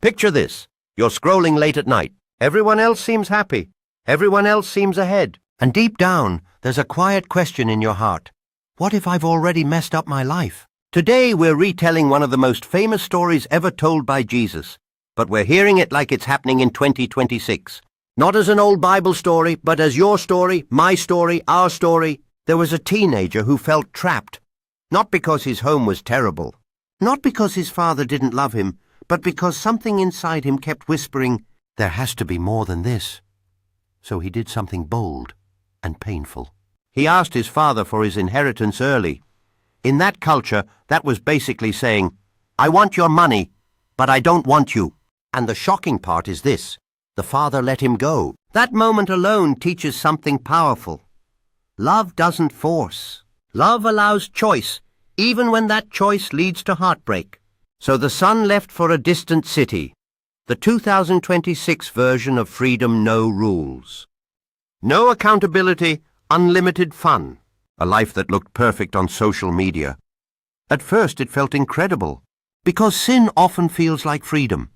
Picture this. You're scrolling late at night. Everyone else seems happy. Everyone else seems ahead. And deep down, there's a quiet question in your heart. What if I've already messed up my life? Today we're retelling one of the most famous stories ever told by Jesus, but we're hearing it like it's happening in 2026. Not as an old Bible story, but as your story, my story, our story. There was a teenager who felt trapped, not because his home was terrible, not because his father didn't love him, but because something inside him kept whispering, there has to be more than this. So he did something bold and painful. He asked his father for his inheritance early. In that culture, that was basically saying, I want your money, but I don't want you. And the shocking part is this. The father let him go. That moment alone teaches something powerful. Love doesn't force. Love allows choice, even when that choice leads to heartbreak. So the son left for a distant city, the 2026 version of freedom, no rules. No accountability, unlimited fun. A life that looked perfect on social media. At first it felt incredible, because sin often feels like freedom.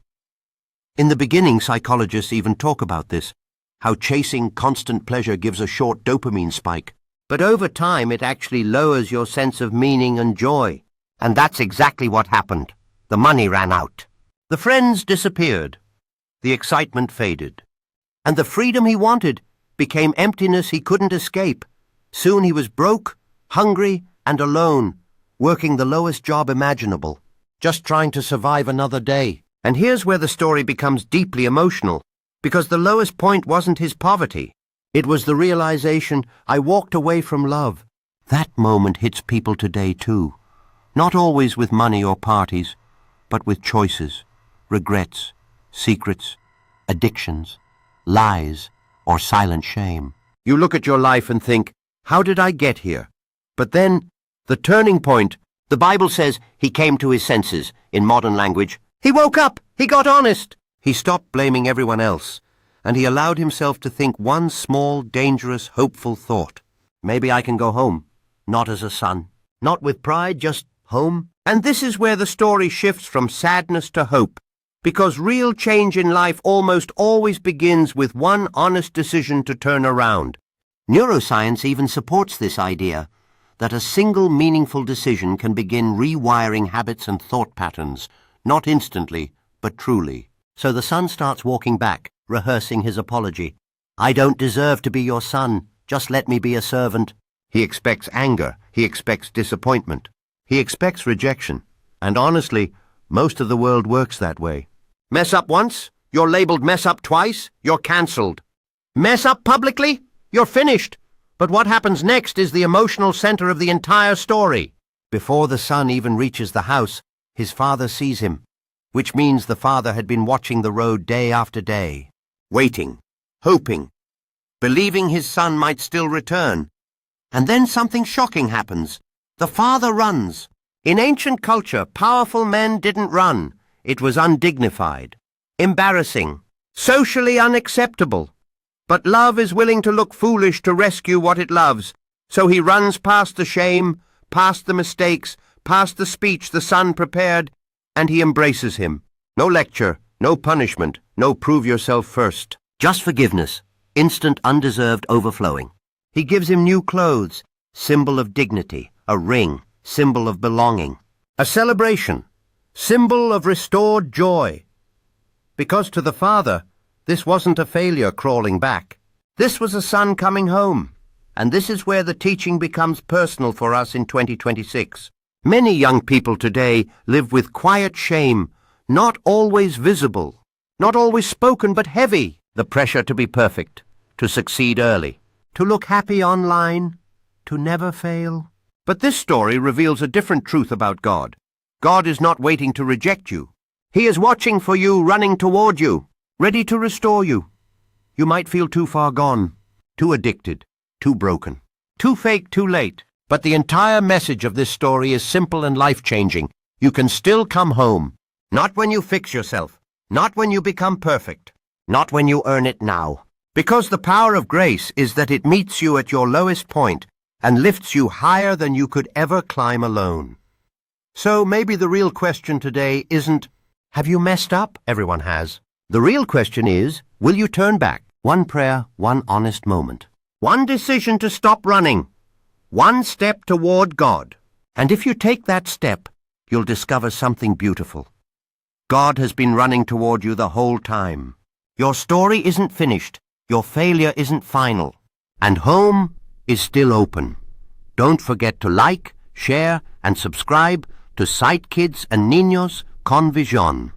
In the beginning, psychologists even talk about this, how chasing constant pleasure gives a short dopamine spike. But over time it actually lowers your sense of meaning and joy. And that's exactly what happened. The money ran out. The friends disappeared. The excitement faded. And the freedom he wanted became emptiness he couldn't escape. Soon he was broke, hungry, and alone, working the lowest job imaginable, just trying to survive another day. And here's where the story becomes deeply emotional, because the lowest point wasn't his poverty. It was the realization, I walked away from love. That moment hits people today too. Not always with money or parties, but with choices, regrets, secrets, addictions, lies, or silent shame. You look at your life and think, how did I get here? But then, the turning point, the Bible says he came to his senses, in modern language. He woke up, he got honest. He stopped blaming everyone else, and he allowed himself to think one small, dangerous, hopeful thought. Maybe I can go home, not as a son, not with pride, just home. And this is where the story shifts from sadness to hope, because real change in life almost always begins with one honest decision to turn around. Neuroscience even supports this idea, that a single meaningful decision can begin rewiring habits and thought patterns, not instantly, but truly. So the son starts walking back, rehearsing his apology. I don't deserve to be your son, just let me be a servant. He expects anger, he expects disappointment, he expects rejection. And honestly, most of the world works that way. Mess up once, you're labeled mess up twice, you're cancelled. Mess up publicly? You're finished. But what happens next is the emotional center of the entire story. Before the son even reaches the house, his father sees him, which means the father had been watching the road day after day, waiting, hoping, believing his son might still return. And then something shocking happens. The father runs. In ancient culture, powerful men didn't run. It was undignified, embarrassing, socially unacceptable. But love is willing to look foolish to rescue what it loves, so he runs past the shame, past the mistakes, past the speech the son prepared, and he embraces him. No lecture, no punishment, no prove yourself first. Just forgiveness, instant undeserved overflowing. He gives him new clothes, symbol of dignity, a ring, symbol of belonging, a celebration, symbol of restored joy. Because to the father, this wasn't a failure crawling back. This was a son coming home. And this is where the teaching becomes personal for us in 2026. Many young people today live with quiet shame, not always visible, not always spoken but heavy. The pressure to be perfect, to succeed early, to look happy online, to never fail. But this story reveals a different truth about God. God is not waiting to reject you. He is watching for you, running toward you, ready to restore you. You might feel too far gone, too addicted, too broken, too fake, too late. But the entire message of this story is simple and life-changing. You can still come home. Not when you fix yourself. Not when you become perfect. Not when you earn it now. Because the power of grace is that it meets you at your lowest point and lifts you higher than you could ever climb alone. So maybe the real question today isn't, Have you messed up? Everyone has. The real question is, will you turn back? One prayer, one honest moment. One decision to stop running. One step toward God. And if you take that step, you'll discover something beautiful. God has been running toward you the whole time. Your story isn't finished. Your failure isn't final. And home is still open. Don't forget to like, share, and subscribe to Sight Kids and Niños con Vision.